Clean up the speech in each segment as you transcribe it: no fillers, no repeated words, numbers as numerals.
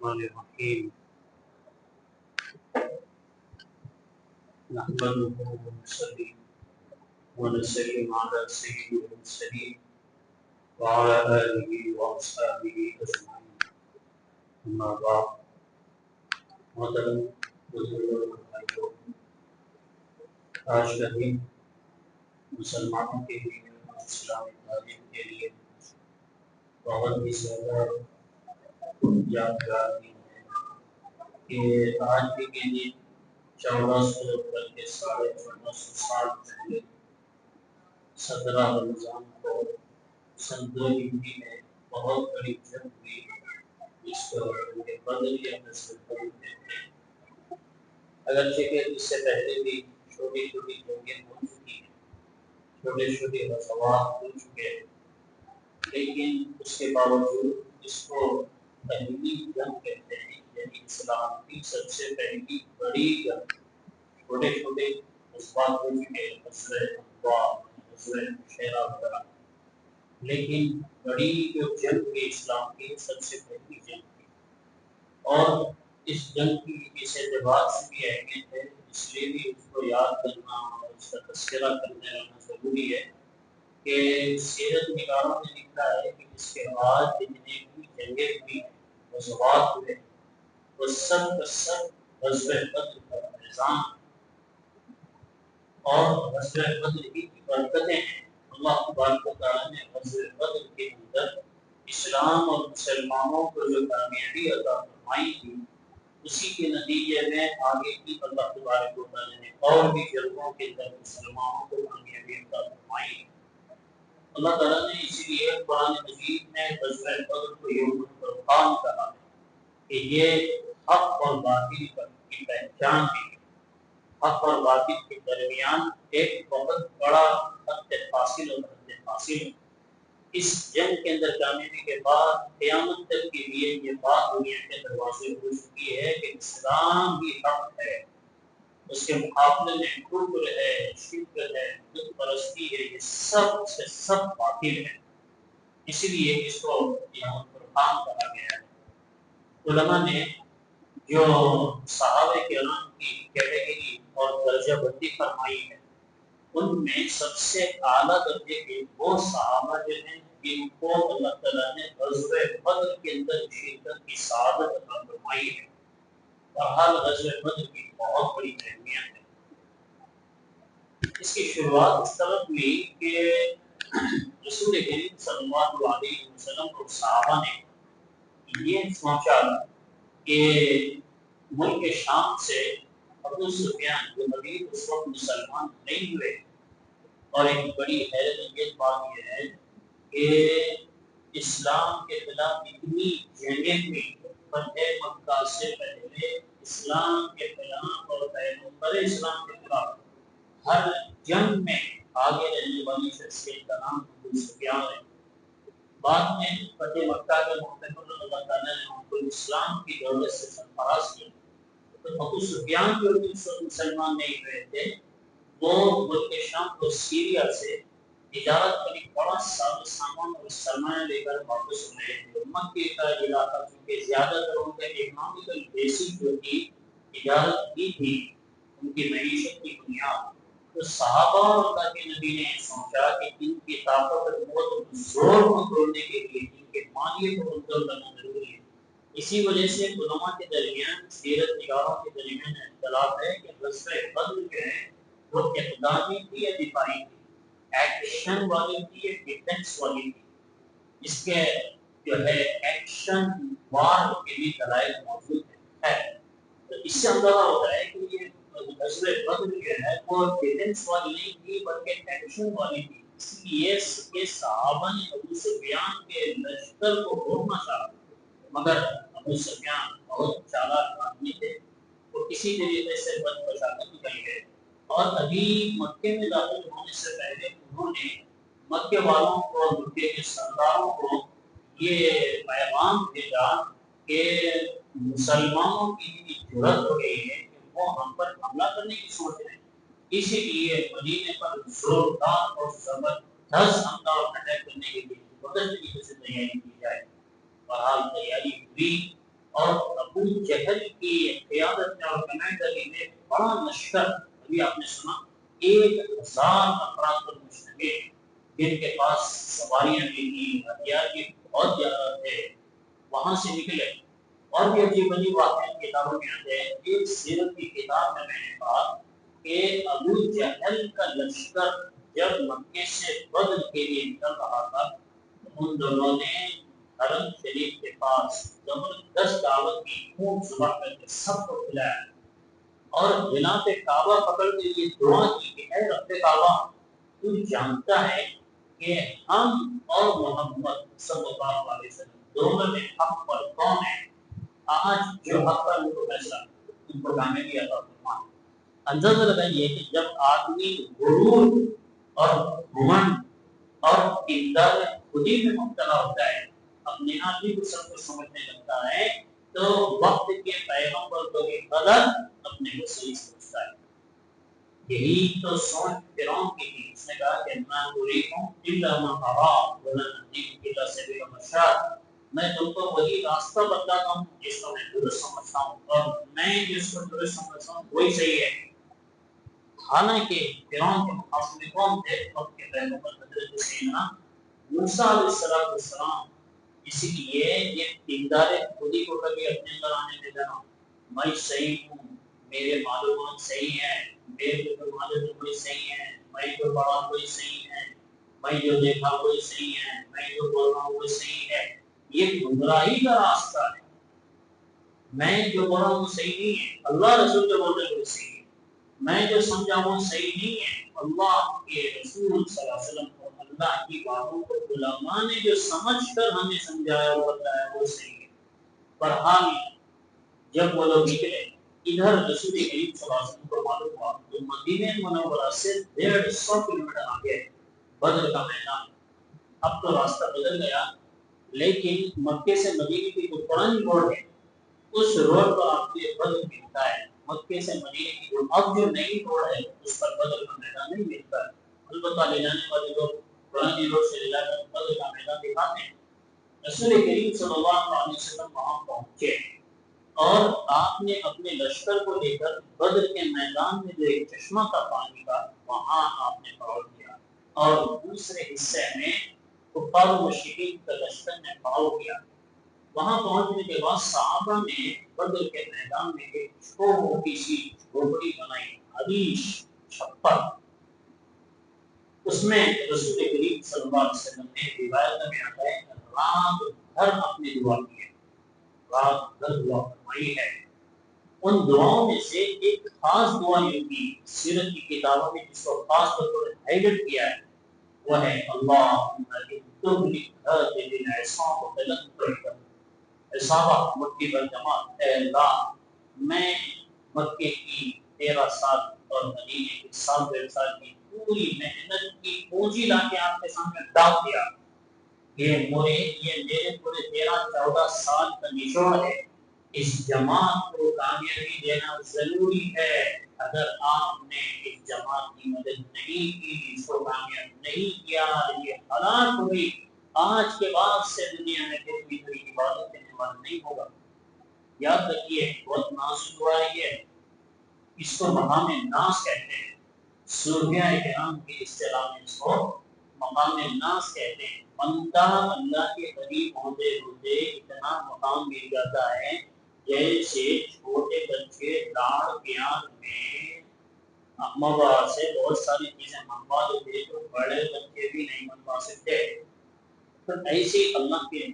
الرحمن الرحیم نحمده ونصلي ونسلم على سيد المرسلين وعلى آله وأصحابه أجمعين أما بعد محترم بزرگوں اور بھائیوں، آج کا دن مسلمانوں کے لیے اور اسلامی تعلیم کے لیے بہت ہی زیادہ یادگار دن ہے کہ آج کے دن 1400 بلکہ 1450 سال پہلے 17 رمضان کو سن 2 ہجری میں بہت بڑی جنگ ہوئی، جس کو بدر یا نصر کہتے ہیں۔ اگرچہ کہ اس سے پہلے بھی چھوٹی چھوٹی جنگیں ہو چکی ہیں، چھوٹے چھوٹے غزوات ہو چکے ہیں، لیکن اس کے باوجود اس کو پہلی جنگ کہتے ہیں، یعنی اسلام کی سب سے پہلی بڑی جنگ۔ چھوٹے چھوٹے جذبات ہو چکے، غزوہ انفال، غزوہ عشیرہ وغیرہ، لیکن بڑی جو جنگ تھی اسلام کی سب سے پہلی جنگ تھی، اور اس جنگ کی اس اعتبار سے بھی اہمیت ہے، اس لیے بھی اس کو یاد کرنا اور اس کا تذکرہ کرنے رہنا ضروری ہے کہ سیرت نگاروں نے لکھا ہے کہ اس کے بعد جتنے بھی جنگیں ہوئی ہیں، غزوات ہوئے، وہ سب کا سب غزوہ بدر کا نظام اور غزوہ بدر کی برکتیں ہیں۔ اللہ تبارک و تعالیٰ نے غزوہ بدر کے اندر اسلام اور مسلمانوں کو جو کامیابی عطا فرمائی تھی، اسی کے نتیجے میں آگے کی اللہ تبارک و تعالیٰ نے اور بھی جنگوں کے اندر مسلمانوں کو کامیابی عطا فرمائی۔ اللہ تعالیٰ نے اسی لیے قرآن مجید میں غزوہ بدر کو یوم الفرقان کہا ہے کہ یہ حق اور باطل کی پہچان ہے۔ حق اور باطل کے درمیان ایک بہت بڑا خط فاصل اور حد فاصل ہے۔ اس جنگ کے اندر کامیابی کے بعد قیامت تک کے لیے یہ بات دنیا کے دروازے کھل چکی ہے کہ اسلام ہی حق ہے، اس کے مقابلے میں کفر ہے، شرک ہے، بت پرستی ہے، یہ سب سے سب باطل ہے۔ اسی لیے اس کو یوم الفرقان کہا گیا ہے۔ علماء نے جو صحابہ کرام کی کیٹیگری اور درجہ بندی فرمائی ہے، ان میں سب سے اعلیٰ درجے کے وہ صحابہ جو ہیں جن کو اللہ تعالیٰ نے غزوہ بدر کے اندر شرکت کی سعادت عطا فرمائی ہے۔ بہرحال غزوہ بدر کی بہت بڑی اہمیت ہے۔ اس کی شروعات اس طرح ہوئی کہ رسول کریم صلی اللہ علیہ وسلم اور صحابہ نے یہ سوچا کہ ملک شام سے ابو سفیان جو نبی اس وقت مسلمان نہیں ہوئے، اور ایک بڑی حیرت انگیز بات یہ ہے کہ اسلام کے خلاف اتنی جنگیں ہوئی، فتح مکہ سے پہلے اسلام کے خلاف اور پیغمبر اسلام کے خلاف ہر جنگ میں آگے رہنے والی شخصیت کا نام ابو سفیان ہے۔ بعد میں فتح مکہ کے موقع پر اللہ تعالیٰ نے ان کو اسلام کی دولت سے سرفراز کیا۔ تو ابو سفیان جو بھی اس وقت مسلمان نہیں ہوئے تھے، وہ ملک شام کو سیریا سے تجارت کا ایک بڑا سامان اور سرمایہ لے کر واپس ہو رہے تھے۔ مکے کا علاقہ چونکہ زیادہ تر ان کا اکنامیکل بیسس جو تھی تجارت کی تھی، ان کی معیشت کی بنیاد، تو صحابہ اور اللہ کے نبی نے سوچا کہ ان کی طاقت اور قوت اور زور کو توڑنے کے لیے ان کے مالیے کو کنٹرول کرنا ضروری ہے۔ اسی وجہ سے علماء کے درمیان، سیرت نگاروں کے درمیان اختلاف ہے کہ غزوہ بدر جو ہے وہ اقدامی تھی یا دفاعی تھی، ایکشن والی تھی یا ڈیفنس والی تھی۔ اس کے جو ہے ایکشن وار کے بھی دلائل موجود ہے۔ تو اس سے اندازہ ہوتا ہے کہ یہ غزوہ بدر جو ہے وہ ڈیفنس والی نہیں تھی بلکہ ایکشن والی تھی۔ اس لیے یہ صحابہ نے ابو سفیان کے لشکر کو روکنا چاہا، مگر ابو سفیان بہت چالاک آدمی تھے، وہ کسی طریقے سے بچ بچا کر نکل گئے، اور ابھی مکے میں داخل ہونے سے پہلے انہوں نے مکے والوں کو اور مکے کے سرداروں کو یہ پیغام بھیجا کہ مسلمانوں کی اتنی جرأت ہو گئی ہے کہ وہ ہم پر حملہ کرنے کی سوچ رہے ہیں، اسی لیے مدینے پر زوردار اور زبردست حملہ اور اٹیک کرنے کے لیے زبردست طریقے سے تیاری کی جائے۔ بہرحال تیاری ہوئی اور ابو جہل کی قیادت میں اور کمانڈری میں بڑا لشکر، ابھی آپ نے سنا 1000 افراد پر مشتمل، جن کے پاس سواریاں بھی تھیں، ہتھیار بھی بہت زیادہ تھے، وہاں سے نکلے۔ اور بھی عجیب عجیب واقعات کتابوں میں آتے ہیں۔ ایک سیرت کی کتاب میں نے کہا کہ ابو جہل کا لشکر جب مکے سے بدر کے لیے نکل رہا تھا، ان دونوں نے حرم شریف کے پاس زبردست دعوت کی، خوب صبح کر کے سب کو کھلایا اور جناب کعبہ پکڑ کے یہ دعا کی کہ اے رب کعبہ، تو جانتا ہے کہ ہم اور محمد صلی اللہ علیہ وسلم دونوں میں حق پر کون ہے؟ آج جو حق پر ان کو فیصلہ ان کو کامیابی عطا فرما۔ اندازہ لگائیے کہ جب آدمی غرور اور گھمنڈ اور اقدار خودی میں مبتلا ہوتا ہے، اپنے آپ ہی کو سب کچھ سمجھنے لگتا ہے، تو وقت کے پیغمبر کو بھی غلط، اپنے کو صحیح سمجھتا ہے۔ یہی تو سوچ فرعون کی تھی۔ اس نے کہا کہ میں اریکم الا ما ارا ولن اهدیکم الا سبیل الرشاد، میں تم کو وہی راستہ بتاتا ہوں جس کو میں درست سمجھتا ہوں، اور میں جس کو درست سمجھتا ہوں وہی صحیح ہے۔ حالانکہ فرعون کے مخاصم کون تھے؟ وقت کے پیغمبر حضرت سیدنا موسیٰ علیہ السلام۔ اسی لیے یہ دیندار خودی کو کبھی اپنے اندر آنے دے دینا، میں صحیح ہوں، میرے معلومات صحیح ہیں، میرے جو معلومات کوئی صحیح ہے، میں جو پڑھا کوئی صحیح ہے، میں جو دیکھا کوئی صحیح ہے، میں جو بول رہا ہوں وہ صحیح ہے، یہ گمراہی کا راستہ ہے۔ میں جو بول رہا ہوں وہ صحیح نہیں ہے، اللہ رسول جو بول رہے ہیں وہ صحیح ہے۔ میں جو سمجھا وہ صحیح نہیں ہے، اللہ کے رسول صلی اللہ علیہ وسلم اور اللہ کی باتوں کو علماء نے جو سمجھ کر ہمیں سمجھایا اور بتایا وہ صحیح ہے۔ بہرحال جب وہ لوگ نکلے، ادھر رسول کریم صلی اللہ علیہ وسلم کو معلوم ہوا تو مدینہ منورہ سے 150 کلومیٹر آگے بدر کا میدان۔ اب تو راستہ بدل گیا، لیکن مکے سے مدینے کی جو پرانی روڈ ہے، اس روڈ پر آپ کو بدر ملتا ہے۔ مکے سے مدینے کی اب جو نئی روڈ ہے اس پر بدر کا میدان نہیں ملتا ہے۔ البتہ لے جانے والے لوگ پرانی روڈ سے لے جا کر بدر کا میدان دکھاتے ہیں۔ رسول کریم صلی اللہ علیہ وسلم وہاں پہنچے اور آپ نے اپنے لشکر کو لے کر بدر کے میدان میں جو ایک چشمہ تھا پانی کا، وہاں آپ نے پڑاؤ کیا، اور دوسرے حصے میں کفار و مشرکین کا لشکر نے پڑاؤ کیا۔ وہاں پہنچنے کے بعد صحابہ نے بدر کے میدان میں ایک چھوٹی سی جھوپڑی بنائی، حریش چھپر، اس میں رسول کریم صلی اللہ علیہ وسلم نے روایت میں آتا ہے رات بھر اپنی دعا کی ہے، رات بھر دعا فرمائی ہے۔ ان دعاؤں میں سے ایک خاص دعا یہ کی سیرت کی کتابوں میں جس کو خاص طور پر ہائی لائٹ کیا ہے، وہ ہے اللہم ان تغلق هذه العصابة لن تغلق، عصابہ مٹی پر جماعت، اے اللہ میں مکے کی 13 سال اور مدینے کی 7 سال کی پوری محنت کی پونجی لا کے آپ کے سامنے ڈال دیا۔ یہ میرے پورے 13-14 سال کا نچوڑ ہے۔ اس جماعت کو کامیابی دینا ضروری ہے۔ اگر آپ نے اس جماعت کی مدد نہیں کی، اس کو کامیاب نہیں کیا، یہ ہلاک ہوئی، آج کے بعد سے دنیا میں کوئی کوئی عبادت کرنے والا نہیں ہوگا۔ یاد رکھیے بہت نازک دعا ہے یہ، اس کو مقام ناس کہتے ہیں۔ صوفیاء کرام کی اصطلاح میں اس کو مقام ناس کہتے ہیں۔ بندہ اللہ کے قریب ہوتے ہوتے اتنا مقام مل جاتا ہے جیسے چھوٹے بچے لاڑ پیار میں اما باپ سے بہت ساری چیزیں منگوا دیتے تو بڑے بچے بھی نہیں منگوا سکتے۔ تو ایسے اللہ کے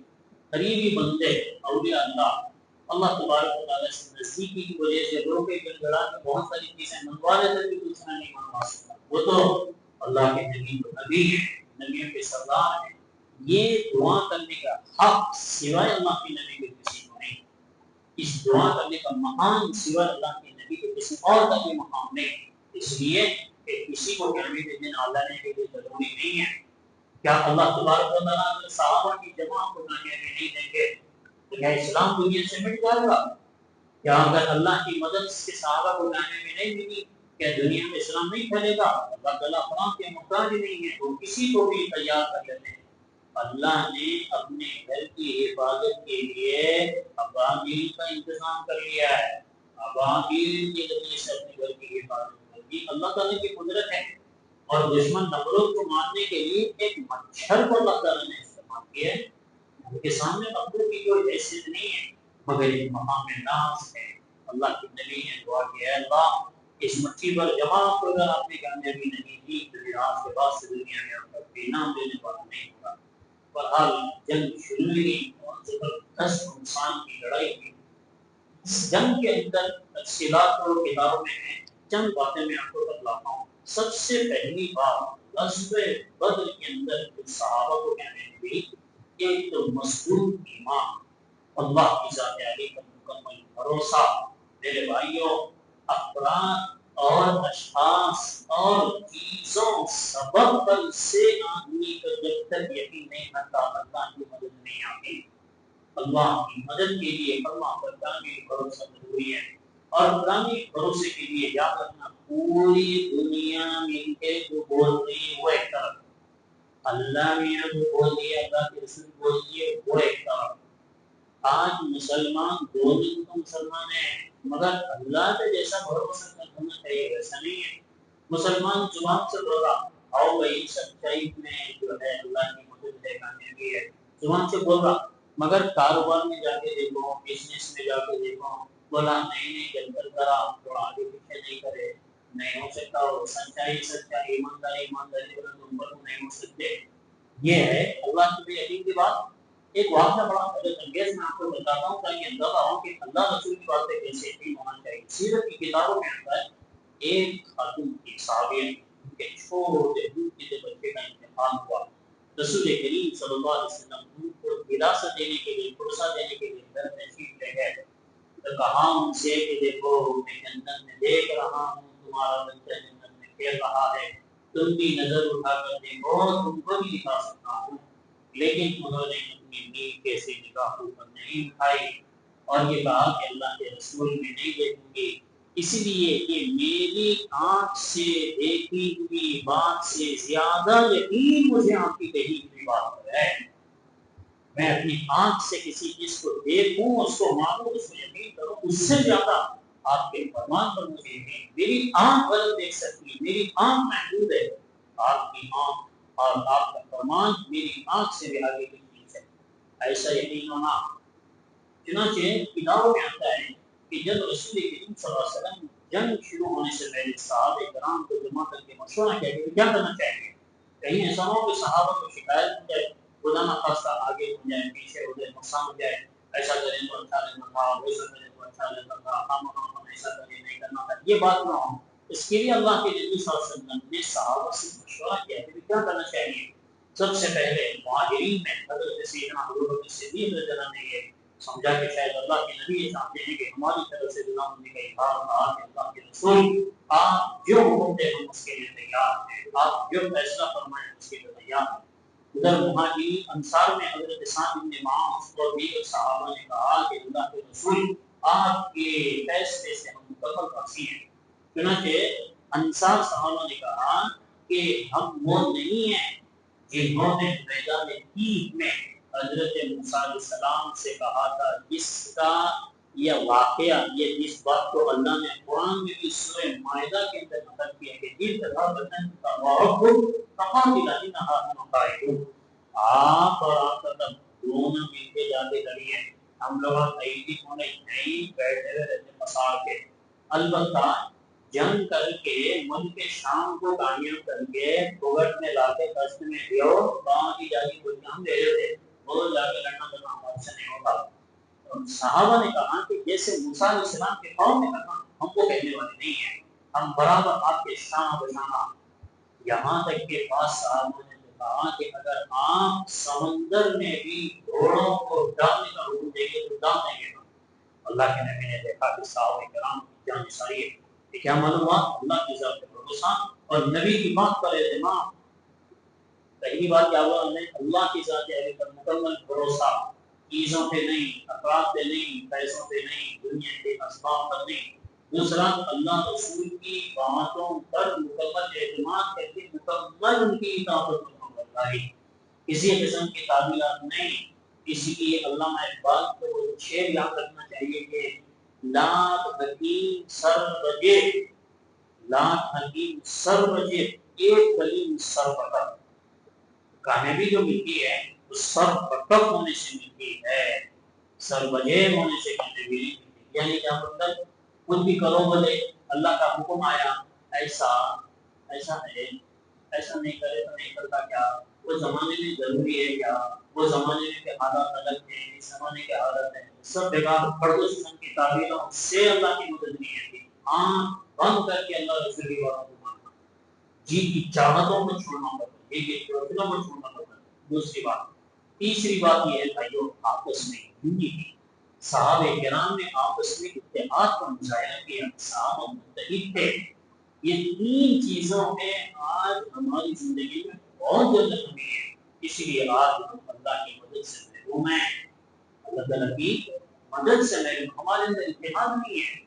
قریبی بندے اولیاء اللہ تبارک و تعالیٰ سے نزدیکی کی وجہ سے لوگ کے گڑگڑا کے بہت ساری چیزیں منگوا لیتے تھے، کچھ نہیں منگوا سکتا۔ وہ تو اللہ کے نبی تو نبی ہے، نبیوں کے سردار ہیں۔ یہ دعا کرنے کا حق سوائے اللہ کے نبی کے کسی کو نہیں، اس دعا کرنے کا مقام سوائے اللہ کے نبی کے کسی اور کا بھی مقام نہیں۔ اس لیے کہ کسی کو کامیابی دینا اللہ نے کے لیے ضروری نہیں ہے۔ کیا اللہ تبارک و تعالیٰ اگر صحابہ کی جماعت کو کامیابی نہیں دیں گے تو کیا اسلام دنیا سے مٹ جائے گا؟ کیا اگر اللہ کی مدد سے صحابہ کو کامیابی نہیں ملی کیا دنیا میں اسلام نہیں پھیلے گا؟ اللہ تعالیٰ قرآن کے محتاج نہیں ہے، وہ کسی کو بھی تیار کر لیتے ہیں۔ اللہ نے اپنے گھر کی حفاظت کے لیے ابابیل کا انتظام کر لیا ہے، ابابیل کے ذریعے سے اپنے گھر کی حفاظت کر دی۔ اللہ تعالیٰ کی قدرت ہے، اور دشمن نمرود کو مارنے کے لیے ایک مچھر کو اللہ تعالیٰ نے استعمال کیا ہے۔ ان کے سامنے مخلوق کی کوئی حیثیت نہیں ہے، مگر ایک مقام ناز ہے۔ اللہ کے نبی نے دعا کی، اے اللہ اس مٹھی پر جمع کو اگر آپ نے کامیابی نہیں دی تو پھر آج کے بعد سے دنیا میں آپ کا بے نام دینے والا نہیں ہوگا۔ بہرحال جنگ شروع ہوئی اور زبردست انسان کی لڑائی ہوئی۔ اس جنگ کے اندر تفصیلات اور کتابوں میں ہیں، چند باتیں میں آپ کو بتلاتا ہوں۔ سب سے پہلی بات غزوہ بدر کے اندر صحابہ کو کہنے ملی، ایک تو مضبوط ایمان، اللہ کی ذات علی کا مکمل بھروسہ۔ میرے بھائیوں، افراد اور اشخاص اور چیزوں سبب پر سے آدمی کا جب تک یقین نہیں رکھتا اللہ کی مدد نہیں آتی۔ اللہ کی مدد کے لیے اللہ پر کامل بھروسہ ضروری ہے، اور کامل بھروسے کے لیے یاد رکھنا پوری دنیا مل کے جو بول رہی ہے وہ ایک طرف، اللہ نے جو بول دیا اللہ کے رسول بول دیے وہ ایک طرف۔ آج مسلمان دو دن تو مسلمان ہیں، مگر اللہ پہ جیسا بھروسہ کرنا چاہیے ویسا نہیں ہے۔ مسلمان زبان سے بول رہا آؤ بھائی سچائی میں جو ہے اللہ کی مدد ہے کامیابی ہے، زبان سے بول رہا، مگر کاروبار میں جا کے دیکھو، بزنس میں جا کے دیکھو، بولا نہیں جلد کرا تو آگے پیچھے نہیں کرے، نہیں ہو سکتا، ہو سچائی سچائی ایمانداری ایمانداری نہیں ہو سکتے۔ یہ ہے اللہ کی یقین کی بات۔ ایک واقعہ بڑا حیرت انگیز میں آپ کو بتاتا ہوں تاکہ اندازہ ہو کہ اللہ رسول کی باتیں کیسے یقین ہونا چاہیے۔ سیرت کی کتابوں میں آتا ہے ایک خاتون کی صحابیہ ان کے چھوٹے دودھ کے بچے کا انتقال ہوا، رسول کریم صلی اللہ علیہ وسلم ان کو دلاسا دینے کے لیے بھروسہ دینے کے لیے گھر تشریف لے گئے تو کہا ان سے کہ دیکھو میں جنت میں دیکھ رہا ہوں تمہارا بچہ جنت میں کھیل رہا ہے، تم بھی نظر اٹھا کر دیکھو تم کو بھی دکھا سکتا ہوں۔ لیکن انہوں نے اپنی نیکی سے نگاہ اوپر نہیں اٹھائی اور یہ کہا کہ اللہ کے رسول میں نہیں دیکھوں گی، اس لیے کہ میری آنکھ سے دیکھی ہوئی بات سے زیادہ یقین مجھے آپ کی کہی ہوئی بات پر ہے۔ میں اپنی آنکھ سے کسی چیز کو دیکھوں، اس کو مانوں، اس کو یقین کروں، اس سے زیادہ آپ کے فرمان پر مجھے یقین۔ میری آنکھ غلط دیکھ سکتی ہے، میری آنکھ محدود ہے، آپ کی آنکھ اور آپ کا فرمان میری آنکھ سے بھی آگے کی چیز ہے۔ ایسا یقین ہونا، چنانچہ کتابوں میں آتا ہے کہ جب رسول کریم صلی اللہ علیہ وسلم جنگ شروع ہونے سے پہلے صحابہ کرام کو جمع کر کے مشورہ کیا کہ کیا کرنا چاہیے، کہیں ایسا ہو کہ صحابہ کو شکایت ہو جائے، خدا نخواستہ آگے ہو جائے پیچھے ہو جائے نقصان ہو جائے، ایسا کریں تو اچھا رہتا تھا، ویسا کریں تو اچھا رہتا تھا، ہم ایسا کریں نہیں کرنا تھا، یہ بات نہ ہو۔ اس کے لیے اللہ کے نبی صلی اللہ علیہ وسلم نے صحابہ سے مشورہ کیا کہ کیا کرنا چاہیے۔ سب سے پہلے مہاجرین میں حضرت سیدنا ابو بکر صدیق رضی اللہ عنہ نے سمجھا کہ شاید اللہ کے نبی یہ چاہتے ہیں کہ ہماری طرف سے غلاموں کا اظہار کہا کہ اللہ کے رسول آپ جو حکم دیں ہم اس کے لیے تیار ہیں، آپ جو فیصلہ فرمائیں اس کے لیے تیار ہیں۔ ادھر مہاجرین انصار میں حضرت سعد بن معاذ اور دیگر صحابہ نے کہا کہ اللہ کے رسول آپ کے فیصلے سے ہم مکمل راضی ہیں۔ چنانچہ انصار صحابہ نے کہا کہ ہم وہ نہیں ہیں جنہوں نے میدان تیہ میں حضرت موسیٰ علیہ السلام سے کہا تھا جس کا یہ واقعہ، یہ جس بات کو اللہ نے قرآن میں بھی سورہ مائدہ کے اندر نقل کیا کہ دل تھا بدن کا معرب تقاتل انہا مقاعد، آپ اور آپ کا تب دونوں مل کے جاتے کریے، ہم لوگ ایدی ہونے نہیں بیٹھے ہوئے رہتے مسار کے۔ البتہ جنگ کر کے ملک شام کو کامیاب کر کے بغٹ میں لا کے قصد میں دیو وہاں کی جاگی کوئی ہم دے دیتے، وہ جا کے لڑنا بنا ہمارے سے نہیں ہوتا۔ صحابہ نے کہا کہ جیسے موسیٰ علیہ السلام کے قوم نے کہا ہم کو کہنے والے نہیں ہیں، ہم برابر آپ کے شان بشانہ۔ یہاں تک کہ بعض صحابہ نے کہا کہ اگر آپ سمندر میں بھی گھوڑوں کو ڈالنے کا حکم دیں گے تو ڈال دیں گے۔ اللہ کے نبی نے دیکھا کہ صحابہ کرام کی جان ساری ہے، کیا معلوم ہوا اللہ کی ذات پر بھروسہ اور نبی کی بات پر اعتماد۔ پہلی بات کیا ہوا ہمیں اللہ کی ذات پر مکمل بھروسہ، چیزوں پہ نہیں، افراد پہ نہیں، پیسوں پہ نہیں، دنیا کے اسباب پر نہیں۔ دوسرا اللہ رسول کی باتوں پر مکمل اعتماد کر کے مکمل ان کی اطاعت فرمانبرداری۔ کسی قسم کی تعبیرات نہیں. اسی لیے علامہ اقبال کو وہ شعر یاد رکھنا چاہیے کہ لاکھ حکیم سر بجے، لاکھ حکیم سر بجے، ایک کلیم سر بٹک. کامیابی جو ملتی ہے وہ سر بٹک ہونے سے ملتی ہے، سر بجے ہونے سے کامیابی نہیں ملتی. یعنی کیا مطلب؟ کچھ بھی کرو بولے اللہ کا حکم آیا ایسا ایسا ہے، ایسا نہیں کرے تو نہیں کرتا کیا؟ وہ زمانے میں ضروری ہے کیا؟ وہ زمانے میں کے حالات الگ ہیں، اس زمانے کے حالات ہیں، سب بیکار پردو قسم کی تعبیروں سے اللہ کی مدد نہیں آتی. آنکھ بند کر کے اللہ رسول کی باتوں کو ماننا، جی کی چاہتوں کو چھوڑنا پڑتا ہے، جی کی چاہتوں کو چھوڑنا پڑتا ہے. دوسری بات، تیسری بات یہ ہے بھائیو، آپس میں یونٹی. صحابہ کرام نے آپس میں اتحاد کا مظاہرہ کیا، صحابہ متحد تھے. یہ تین چیزوں میں آج ہماری زندگی میں بہت زیادہ کمی ہے. اسی لیے آج ہم اللہ کی مدد سے محروم ہیں، اللہ تعالیٰ کی مدد سے محروم. ہمارے اندر اتحاد نہیں ہے.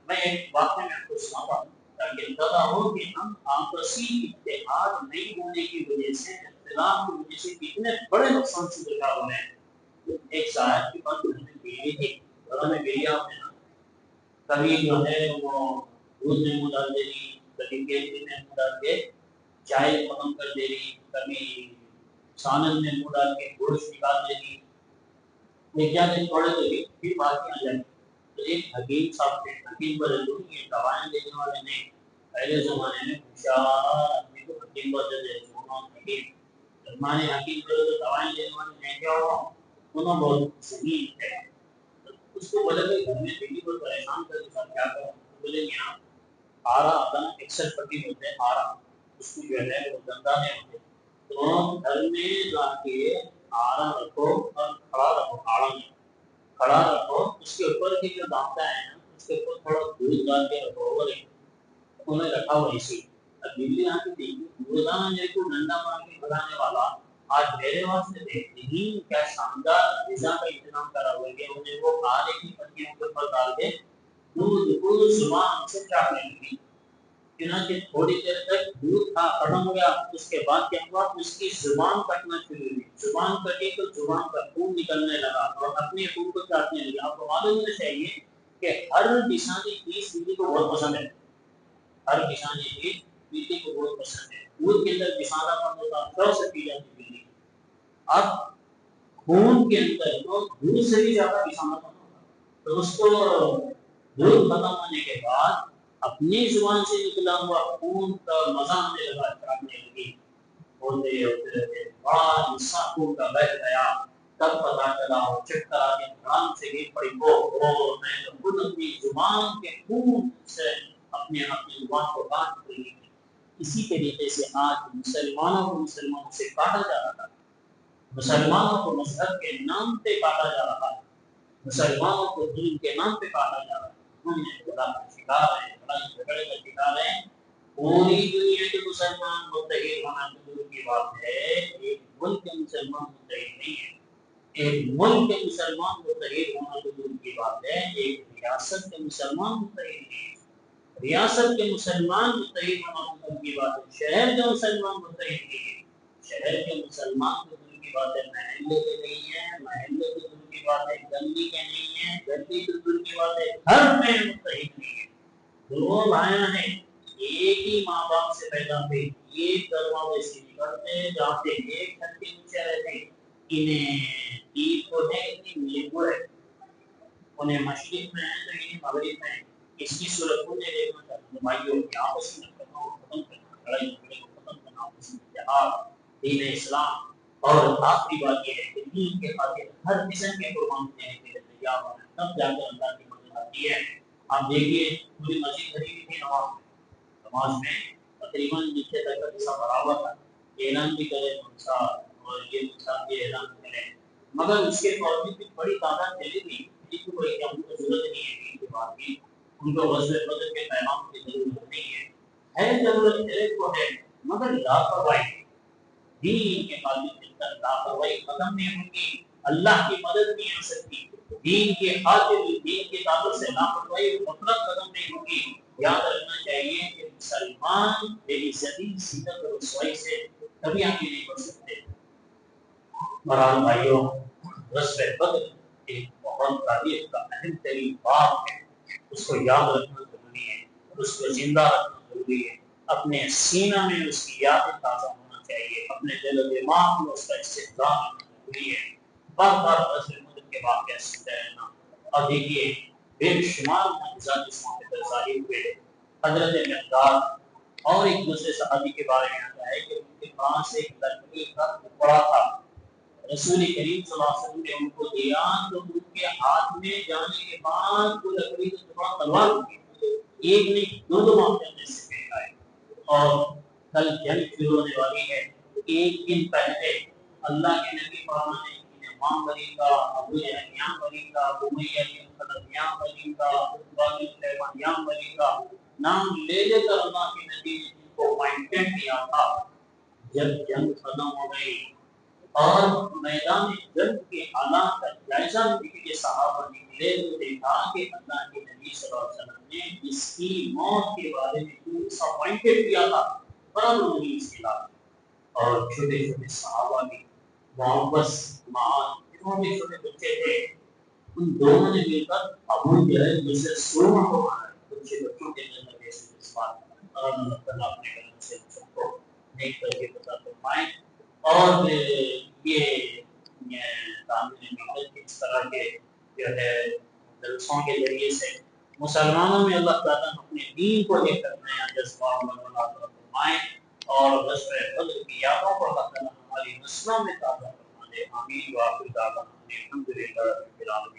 میں ایک واقعہ میں آپ کو سناتا ہوں تاکہ اندازہ ہو کہ ہم آپسی اتحاد نہیں ہونے کی وجہ سے، اختلاف کی وجہ سے کتنے بڑے نقصان سے درکار ہو رہے ہیں. ایک صاحب کے پاس گھر میں بیوی تھی، گھر میں بیویاں ہوتے ہیں نا، کبھی جو ہے وہ دودھ میں منہ ڈال دے رہی، کبھی تیل میں منہ ڈال کے چائے ختم کر دے رہی، کبھی سالن میں منہ ڈال کے گوشت نکال دے رہی. کیا دن تھوڑے دے پھر بات کی آ جائے. تو ایک حکیم صاحب تھے، حکیم بدل یہ دوائیں دینے والے نہیں، پہلے زمانے میں ہوشیار آدمی کو حکیم بدل دے حکیم. زمانے حکیم بدل تو دوائیں دینے والے نہیں، کیا ہوا انہوں بہت ذہین تھے. اس کو بولے کہ گھر میں بیٹی کو پریشان کر کے ساتھ کیا کروں؟ بولے یہاں آرا آتا نا، ایکسل پٹی ہوتے ہیں آرا، اس کو جو ہے وہ گندا نہیں ہوتے، تو گھر میں جا کے آرا رکھو اور کھڑا رکھو، آڑا میں کھڑا رکھو، اس کے اوپر کی جو دانتا ہے نا اس کے اوپر تھوڑا دودھ ڈال کے رکھو. اور انہوں نے رکھا ہوا اسی. اب بیوی یہاں کی دیکھی روزانہ میرے کو ڈنڈا مار کے بھگانے والا آج میرے واسطے بہترین کیا شاندار غذا کا انتظام کرا ہوا ہے کہ انہیں وہ آرے کی پتیوں کے اوپر ڈال کے دودھ کو زبان سے چاٹنے لگی. چنانچہ تھوڑی دیر تک دودھ تھا ختم ہو گیا. اس کے بعد کیا ہوا؟ اس کی زبان کٹنا شروع ہوئی. زبان کٹی تو زبان کا خون نکلنے لگا اور اپنے خون کو چاٹنے لگی. آپ کو معلوم ہونا چاہیے کہ ہر کسانی چیز بیوی کو بہت پسند ہے، ہر کسانی چیز بیوی کو بہت پسند ہے. دودھ کے اندر کسانہ پن ہوتا سب سے پی جاتی بیوی. اب خون کے اندر تو دودھ سے بھی زیادہ کسانہ پن ہوتا، تو اس کو دودھ ختم ہونے کے بعد اپنی زبان سے نکلا ہوا خون کا مزہ آنے لگا، چاٹنے لگی. ہوتے ہوتے ہوتے بڑا حصہ خون کا بہہ گیا. تب پتا چلا وہ چٹ کرا کے دھڑام سے گر پڑی. میں تو خود اپنی زبان کے خون سے اپنی زبان کو کاٹ رہی. اسی طریقے سے آج مسلمانوں کو مسلمانوں سے کاٹا جا رہا ہے، مسلمانوں کو مذہب کے نام پہ کاٹا جا رہا ہے، مسلمانوں کو دین کے نام پہ کاٹا جا رہا ہے. ہم نے خدا کا شکار ہے، لڑائی جھگڑے کا شکار ہے. پوری دنیا کے مسلمان متحد ہونا تو دور کی بات ہے، ایک ملک کے مسلمان متحد نہیں ہے. ایک ملک کے مسلمان متحد ہونا تو دور کی بات ہے، ایک ریاست کے مسلمان متحد نہیں ہے. ریاست کے مسلمان متحد ہونا تو دور کی بات ہے، شہر کے مسلمان متحد نہیں ہے. شہر کے مسلمان تو دور کی بات ہے، محلے کے نہیں ہے، محلے تو دور کی بات ہے، گلی کے نہیں ہے، گلی تو دور کی بات ہے، گھر میں متحد نہیں ہے. دو بھائیاں ہیں، ایک ہی ماں باپ سے پیدا ہوئے، ایک دروازے سے نکلتے جاتے، ایک گھر کے نیچے رہتے. انہیں عید کو ہے، انہیں ملک کو ہے، انہیں مشرق میں ہے تو انہیں مغرب میں ہے. اس کی صورت کو نہیں دیکھنا چاہتے ہیں. بھائیوں کی آپسی نفرتوں کو ختم کرنا، لڑائی جھگڑے کو ختم کرنا، آپسی اتحاد، دین اسلام. اور آخری بات یہ ہے کہ دین کے خاطر ہر قسم کے قربان دینے کے لیے تیار ہونا، تب جا کر اللہ کی مدد آتی ہے. آپ دیکھیے پوری مسجد بھری ہوئی تھی نماز میں تقریباً نیچے تک کا حصہ بھرا ہوا تھا. اعلان بھی کرے منصا اور یہ منصا یہ اعلان کرے، مگر اس کے باوجود بھی بڑی تعداد چلی گئی. کسی کو کوئی کام کی ضرورت نہیں ہے، دین کے بعد بھی ان کو غزوہ بدر کے پیغام کی ضرورت نہیں ہے. ہے ضرورت ایک کو ہے، مگر لاپرواہی دین کے خاطر مل کر لاپرواہی ختم نہیں ہوگی، اللہ کی مدد نہیں آ سکتی. دین کے خاطر دین کے تعلق سے لاپرواہی اور غفلت ختم نہیں ہوگی. یاد رکھنا چاہیے کہ مسلمان بے عزتی، ذلت اور رسوائی سے کبھی آگے نہیں بڑھ سکتے. بران بھائیوں، غزوہ بدر ایک بہت تاریخ کا اہم ترین باب ہے، اس کو یاد رکھنا ضروری ہے، اس کو زندہ رکھنا ضروری ہے، اپنے سینہ میں اس کی یادیں تازہ ہونا چاہیے، اپنے دل و دماغ میں اس کا استحضار ہونا ضروری ہے، بار بار غزوہ بدر کے واقعہ سنتے رہنا۔ اور دیکھیے بے شمار معجزات اس موقع پر ظاہر ہوئے۔ حضرت مقداد اور ایک دوسرے صحابی کے بارے میں آتا ہے کہ ان کے پاس ایک لکڑی کا ٹکڑا تھا، رسول کریم صلی اللہ علیہ وسلم نے ان کو دیا تو ان کے ہاتھ میں جانے کے بعد وہ لکڑی کا ٹکڑا تلوار ہو گیا، ایک نہیں دو واقعہ میں سے پیش آئے۔ اور کل جنگ شروع ہونے والی ہے، ایک دن پہلے اللہ کے نبی فرمانے امام بنی کا، ابو جہل بنی کا، امیہ بن خلف بنی کا، عتبہ بن شیبہ بنی کا نام لے لے کر اللہ کے نبی نے جن کو اپوائنٹمنٹ دیا تھا، جب جنگ ختم ہو گئی اور میدان جنگ کے حالات کا جائزہ لینے کے لیے صحابہ نکلے تو دیکھا کہ اللہ کے نبی صلی اللہ علیہ وسلم نے اس کی موت کے بارے میں جو ڈساپوائنٹڈ کیا تھا، برابر نہیں اس کے علاوہ۔ اور چھوٹے چھوٹے صحابہ بھی، محبت معاذ جنہوں نے چھوٹے بچے تھے، ان دونوں نے مل کر ابو جہل جیسے سرما کو مارا، بچے بچوں کے اندر ایسے جذبات، اور اللہ تعالیٰ اپنے کرم سے ہم سب کو نیک طریقے پر عطا فرمائے۔ اور یہ تعمیر ملت کی اس طرح کے جو ہے جلسوں کے ذریعے سے مسلمانوں میں اللہ تعالیٰ اپنے دین کو لے کر نیا جذبہ عطا فرمائے، اور غزوہ بدر کی یادوں کو اللہ تعالیٰ ہماری نسلوں میں تازہ فرما دے۔ آمین۔ وآخر دعوانا الحمد للہ رب العالمین۔